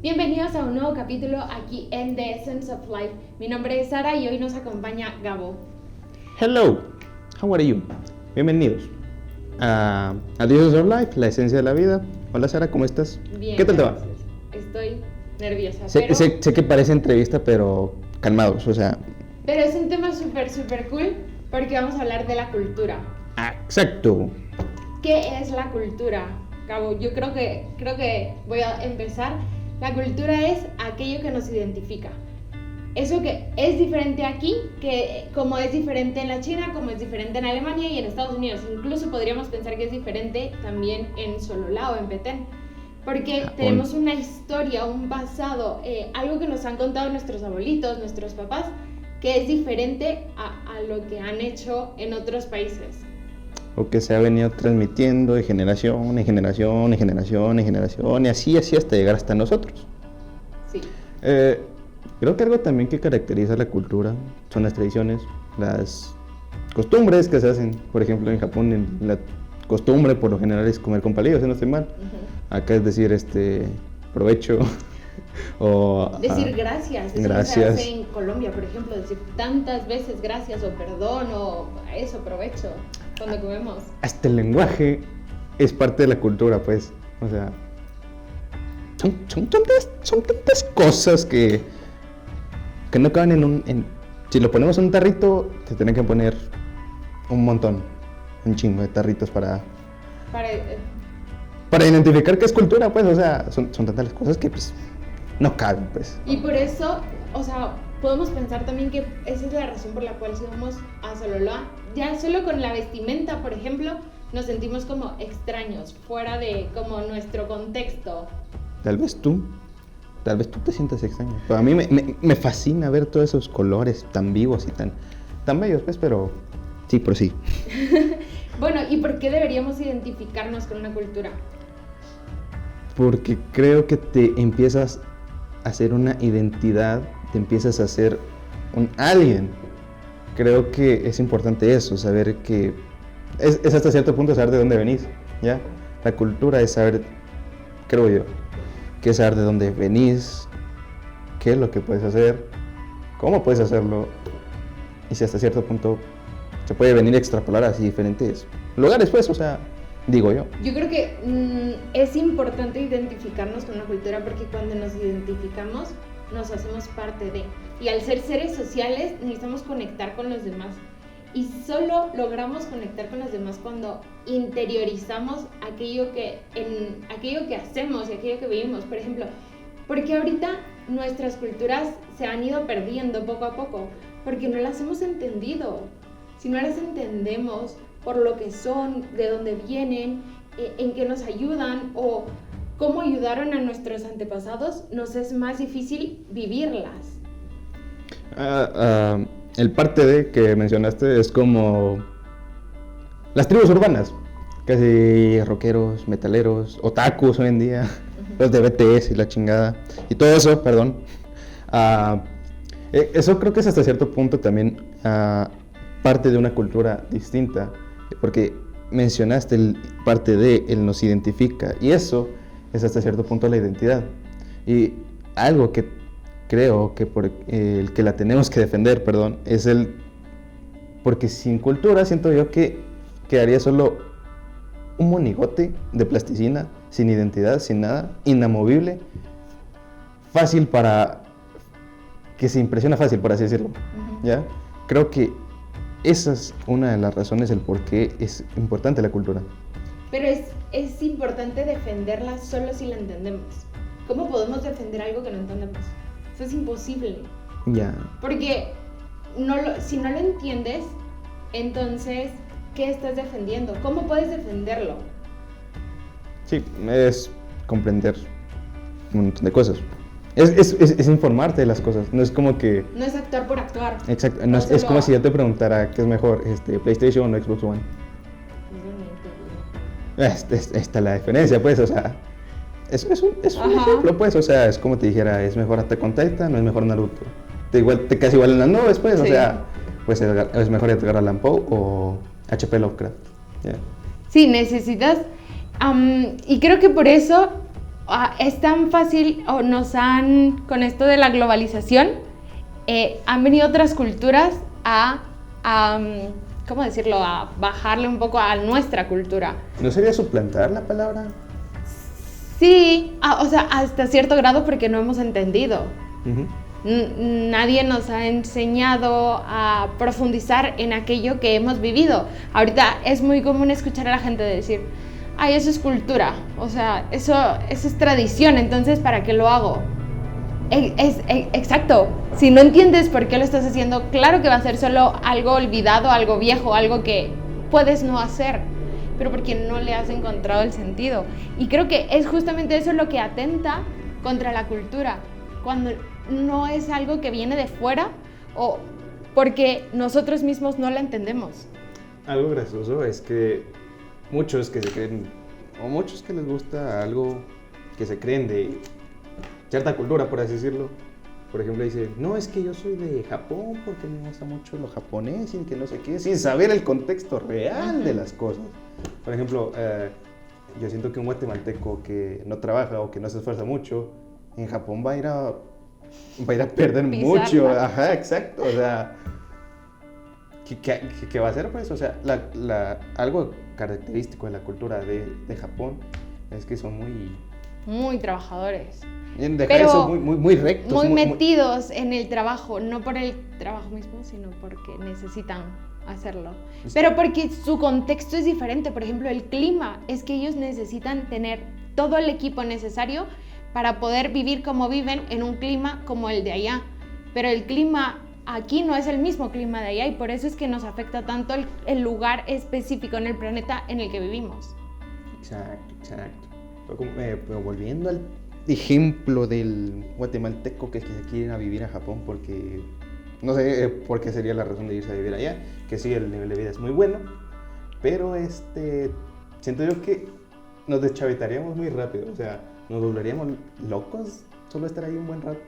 Bienvenidos a un nuevo capítulo aquí en The Essence of Life. Mi nombre es Sara y hoy nos acompaña Gabo. Hello, how are you? Bienvenidos a The Essence of Life, la esencia de la vida. Hola Sara, ¿cómo estás? Bien, ¿Qué tal te va? gracias. Estoy nerviosa, Sé que parece entrevista, pero calmados, o sea... Pero es un tema súper cool porque vamos a hablar de la cultura. Exacto. ¿Qué es la cultura? Gabo, yo creo que voy a empezar. La cultura es aquello que nos identifica. Eso que es diferente aquí, que como es diferente en la China, como es diferente en Alemania y en Estados Unidos. Incluso podríamos pensar que es diferente también en Sololá o en Petén. Porque tenemos una historia, un pasado, algo que nos han contado nuestros abuelitos, nuestros papás, que es diferente a lo que han hecho en otros países. O que se ha venido transmitiendo de generación en generación, en generación, en generación, y así hasta llegar hasta nosotros. Sí. Creo que algo también que caracteriza la cultura son las tradiciones, las costumbres que se hacen. Por ejemplo, en Japón la costumbre por lo general es comer con palillos, si no estoy mal. Uh-huh. Acá es decir, provecho o... Decir gracias. Eso gracias. no se hace en Colombia, por ejemplo, decir tantas veces gracias o perdón o eso, provecho, cuando comemos. Hasta el lenguaje es parte de la cultura, pues. O sea, son tantas cosas que no caben si lo ponemos en un tarrito, te tienen que poner un chingo de tarritos para identificar qué es cultura, pues. O sea, son tantas las cosas que pues no caben, pues. Y por eso, o sea, podemos pensar también que esa es la razón por la cual si vamos a Sololá, ya solo con la vestimenta, por ejemplo, nos sentimos como extraños, fuera de como nuestro contexto. Tal vez tú te sientas extraño. Pero a mí me fascina ver todos esos colores tan vivos y tan bellos, pues, pero sí, por sí. Bueno, ¿y por qué deberíamos identificarnos con una cultura? Porque creo que te empiezas a hacer una identidad, te empiezas a hacer un alguien. Creo que es importante eso, saber que es hasta cierto punto saber de dónde venís, ¿ya? La cultura es saber, creo yo, que es saber de dónde venís, qué es lo que puedes hacer, cómo puedes hacerlo, y si hasta cierto punto se puede venir a extrapolar así diferentes lugares, pues, o sea, digo yo. Yo creo que es importante identificarnos con una cultura porque cuando nos identificamos nos hacemos parte de. Y al ser seres sociales necesitamos conectar con los demás. Y solo logramos conectar con los demás cuando interiorizamos aquello que hacemos y aquello que vivimos. Por ejemplo, porque ahorita nuestras culturas se han ido perdiendo poco a poco porque no las hemos entendido. Si no las entendemos por lo que son, de dónde vienen, en qué nos ayudan o cómo ayudaron a nuestros antepasados, nos es más difícil vivirlas. El parte de que mencionaste es como las tribus urbanas, casi rockeros, metaleros, otakus hoy en día, uh-huh. Los de BTS y la chingada, y todo eso, perdón. Eso creo que es hasta cierto punto también parte de una cultura distinta, porque mencionaste parte de él nos identifica, y eso es hasta cierto punto la identidad. Y algo que creo que por el que la tenemos que defender, es porque sin cultura siento yo que quedaría solo un monigote de plasticina, sin identidad, sin nada, inamovible, fácil que se impresiona fácil, por así decirlo, uh-huh. ¿Ya? Creo que esa es una de las razones del por qué es importante la cultura. Pero es importante defenderla solo si la entendemos. ¿Cómo podemos defender algo que no entendemos? Eso es imposible. Ya. Porque si no lo entiendes, entonces, ¿qué estás defendiendo? ¿Cómo puedes defenderlo? Sí, es comprender un montón de cosas. Es informarte de las cosas, no es como que... No es actuar por actuar. Exacto, no es como si yo te preguntara qué es mejor, PlayStation o Xbox One. Está la diferencia, pues, o sea... Es un ejemplo, pues, o sea, es como te dijera, es mejor Attack on Titan o es mejor Naruto. Te casi igual en las nubes, pues, sí. O sea, pues es mejor Edgar Allan Poe o H.P. Lovecraft. Yeah. Sí, necesitas, y creo que por eso es tan fácil, o con esto de la globalización, han venido otras culturas a ¿cómo decirlo? A bajarle un poco a nuestra cultura. ¿No sería suplantar la palabra? Sí, o sea, hasta cierto grado porque no hemos entendido. Uh-huh. Nadie nos ha enseñado a profundizar en aquello que hemos vivido. Ahorita es muy común escuchar a la gente decir, ay, eso es cultura, o sea, eso es tradición, entonces ¿para qué lo hago? Exacto, si no entiendes por qué lo estás haciendo, claro que va a ser solo algo olvidado, algo viejo, algo que puedes no hacer, pero porque no le has encontrado el sentido. Y creo que es justamente eso lo que atenta contra la cultura, cuando no es algo que viene de fuera o porque nosotros mismos no la entendemos. Algo gracioso es que muchos que se creen, o muchos que les gusta algo que se creen de cierta cultura, por así decirlo, por ejemplo, dicen, no, es que yo soy de Japón porque me gusta mucho lo japonés y que no sé qué, sin saber el contexto real de las cosas. Por ejemplo, yo siento que un guatemalteco que no trabaja o que no se esfuerza mucho, en Japón va a ir a perder mucho. Ajá, exacto. O sea, ¿qué va a hacer pues? O sea, algo característico de la cultura de Japón es que son muy trabajadores. Pero eso muy rectos. Muy metidos en el trabajo, no por el trabajo mismo, sino porque necesitan hacerlo. Pero porque su contexto es diferente. Por ejemplo, el clima, es que ellos necesitan tener todo el equipo necesario para poder vivir como viven en un clima como el de allá. Pero el clima aquí no es el mismo clima de allá y por eso es que nos afecta tanto el lugar específico en el planeta en el que vivimos. Exacto. Pero volviendo al ejemplo del guatemalteco que se quiere ir a vivir a Japón porque no sé por qué sería la razón de irse a vivir allá, que sí, el nivel de vida es muy bueno, pero siento yo que nos deschavetaríamos muy rápido, o sea, nos volveríamos locos solo estar ahí un buen rato,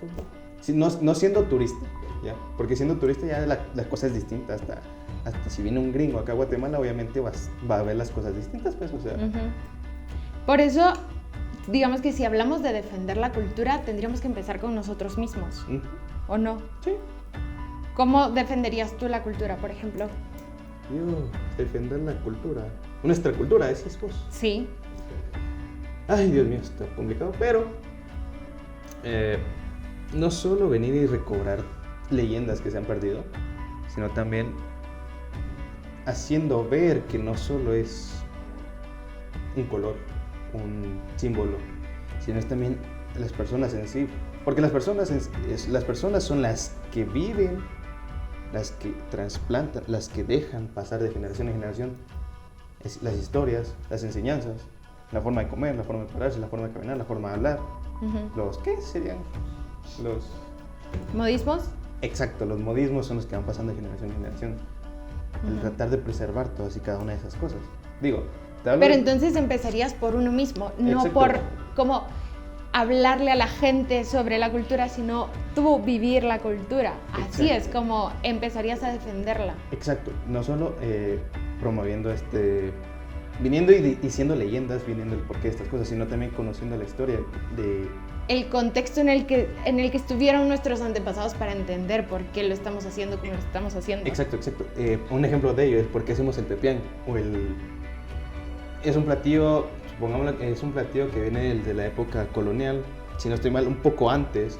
no siendo turista, ¿ya? Porque siendo turista ya la cosa es distinta, hasta si viene un gringo acá a Guatemala, obviamente va a ver las cosas distintas, pues, o sea. Uh-huh. Por eso, digamos que si hablamos de defender la cultura, tendríamos que empezar con nosotros mismos, Uh-huh. ¿o no? Sí. ¿Cómo defenderías tú la cultura, por ejemplo? Yo, defender la cultura, nuestra cultura, decís vos. Sí. Ay, Dios mío, está complicado, pero no solo venir y recobrar leyendas que se han perdido, sino también haciendo ver que no solo es un color, un símbolo, sino es también las personas en sí, porque las personas son las que viven, las que trasplantan, las que dejan pasar de generación en generación las historias, las enseñanzas, la forma de comer, la forma de pararse, la forma de caminar, la forma de hablar. Uh-huh. ¿Qué serían? Los ¿modismos? Exacto, los modismos son los que van pasando de generación en generación. Uh-huh. El tratar de preservar todas y cada una de esas cosas. Digo, pero entonces empezarías por uno mismo, no exacto. Por como hablarle a la gente sobre la cultura, sino tú vivir la cultura. Así exacto. Es como empezarías a defenderla. Exacto, no solo promoviendo viniendo y diciendo leyendas, viniendo el porqué de estas cosas, sino también conociendo la historia de el contexto en el que estuvieron nuestros antepasados para entender por qué lo estamos haciendo como lo estamos haciendo. Exacto. Un ejemplo de ello es por qué hacemos el pepián es un platillo, supongámoslo, es un platillo que viene de la época colonial, si no estoy mal, un poco antes.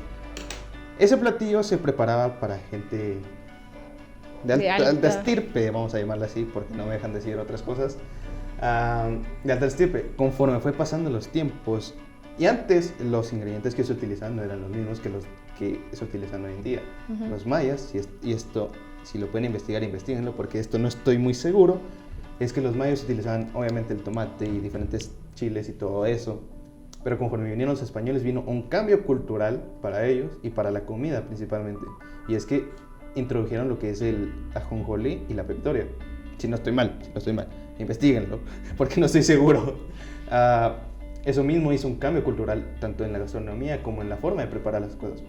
Ese platillo se preparaba para gente de alta estirpe, vamos a llamarla así, porque no me dejan decir otras cosas, de alta estirpe. Conforme fue pasando los tiempos, y antes los ingredientes que se utilizaban no eran los mismos que los que se utilizan hoy en día. Uh-huh. Los mayas, y esto, si lo pueden investigar, investiguenlo, porque esto no estoy muy seguro, es que los mayas utilizaban obviamente el tomate y diferentes chiles y todo eso, pero conforme vinieron los españoles vino un cambio cultural para ellos y para la comida principalmente, y es que introdujeron lo que es el ajonjolí y la pepitoria. Si no estoy mal, investiguenlo, porque no estoy seguro. Eso mismo hizo un cambio cultural tanto en la gastronomía como en la forma de preparar las cosas.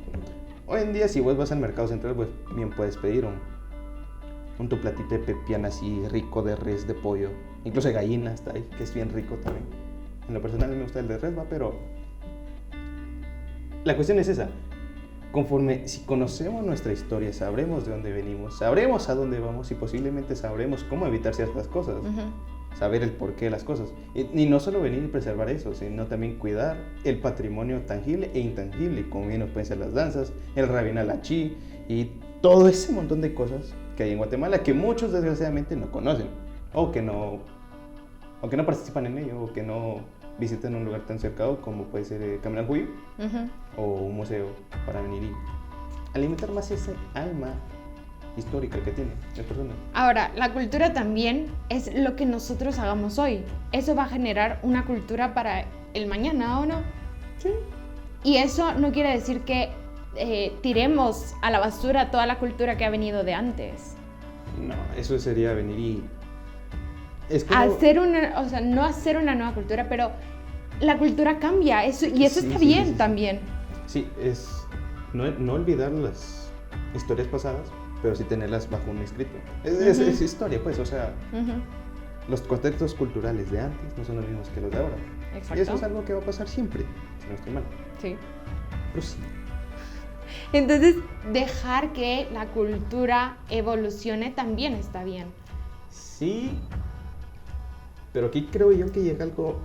Hoy en día, si vos vas al mercado central, pues bien puedes pedir un tu platito de pepián así rico de res, de pollo, incluso de gallina está ahí, que es bien rico también. En lo personal me gusta el de res, pero la cuestión es esa. Conforme, si conocemos nuestra historia, sabremos de dónde venimos, sabremos a dónde vamos y posiblemente sabremos cómo evitar ciertas cosas. Saber el porqué de las cosas. Y no solo venir y preservar eso, sino también cuidar el patrimonio tangible e intangible, como bien nos pueden ser las danzas, el rabinal achí y todo ese montón de cosas que hay en Guatemala que muchos desgraciadamente no conocen o que no participan en ello o que no visitan un lugar tan cercano como puede ser Camilanjuy o un museo para venir y alimentar más ese alma histórica que tiene la persona. Ahora, la cultura también es lo que nosotros hagamos hoy. Eso va a generar una cultura para el mañana, ¿o no? Sí. Y eso no quiere decir que tiremos a la basura toda la cultura que ha venido de antes. No, eso sería venir y... Es como... no hacer una nueva cultura, pero la cultura cambia, eso, y eso está bien también. Sí, es no olvidar las historias pasadas, pero sí tenerlas bajo un escrito. Es historia, pues, o sea, los contextos culturales de antes no son los mismos que los de ahora. Exacto. Y eso es algo que va a pasar siempre, si no estoy mal. Sí. Pero sí. Entonces, dejar que la cultura evolucione también está bien. Sí, pero aquí creo yo que llega algo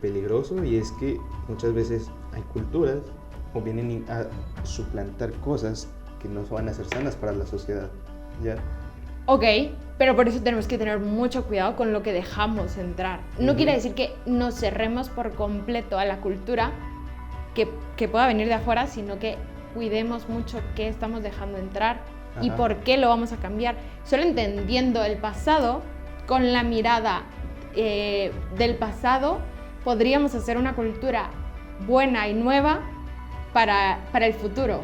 peligroso, y es que muchas veces hay culturas o vienen a suplantar cosas que no van a ser sanas para la sociedad, ¿ya? Ok, pero por eso tenemos que tener mucho cuidado con lo que dejamos entrar. No quiere decir que nos cerremos por completo a la cultura que pueda venir de afuera, sino que cuidemos mucho qué estamos dejando entrar y por qué lo vamos a cambiar. Solo entendiendo el pasado, con la mirada del pasado, podríamos hacer una cultura buena y nueva para el futuro.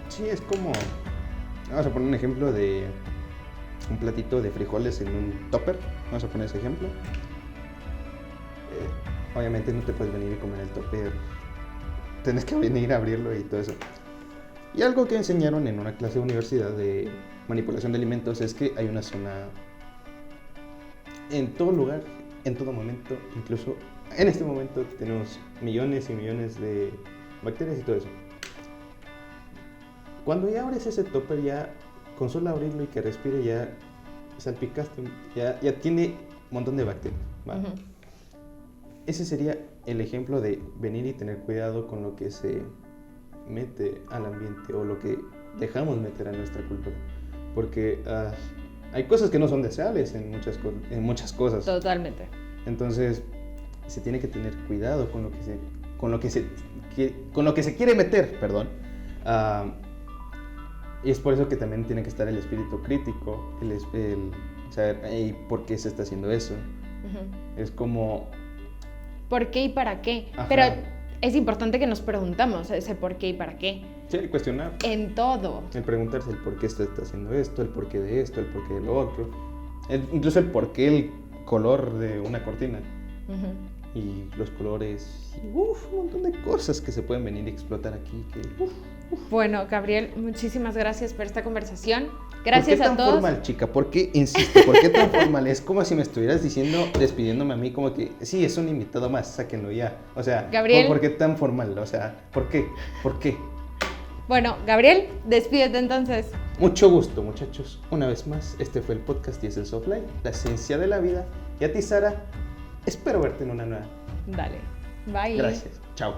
Sí, es como... Vamos a poner un ejemplo de un platito de frijoles en un topper. Vamos a poner ese ejemplo. Obviamente no te puedes venir y comer el topper. Tienes que venir a abrirlo y todo eso. Y algo que enseñaron en una clase de universidad de manipulación de alimentos es que hay una zona en todo lugar, en todo momento, incluso en este momento tenemos millones y millones de bacterias y todo eso. Cuando ya abres ese topper, ya con solo abrirlo y que respire, ya salpicaste, ya tiene un montón de bacterias, ¿vale? Ese sería el ejemplo de venir y tener cuidado con lo que se mete al ambiente o lo que dejamos meter a nuestra cultura, porque hay cosas que no son deseables en muchas cosas. Totalmente. Entonces se tiene que tener cuidado con lo que se quiere meter, perdón. Y es por eso que también tiene que estar el espíritu crítico, el saber por qué se está haciendo eso. Es como... ¿Por qué y para qué? Ajá. Pero es importante que nos preguntamos ese por qué y para qué. Sí, el cuestionar. En todo. El preguntarse el por qué se está haciendo esto, el por qué de esto, el por qué de lo otro. Incluso el por qué el color de una cortina. Y los colores. Un montón de cosas que se pueden venir a explotar aquí. Bueno, Gabriel, muchísimas gracias por esta conversación. Gracias a todos. ¿Por qué tan formal, chica? ¿Por qué, insisto, por qué tan formal? Es como si me estuvieras despidiéndome a mí, como que, sí, es un invitado más, sáquenlo ya. O sea, Gabriel, ¿por qué tan formal? O sea, ¿por qué? ¿Por qué? Bueno, Gabriel, despídete entonces. Mucho gusto, muchachos. Una vez más, este fue el podcast The Essence of Life, la ciencia de la vida. Y a ti, Sara, espero verte en una nueva. Dale, bye. Gracias, chao.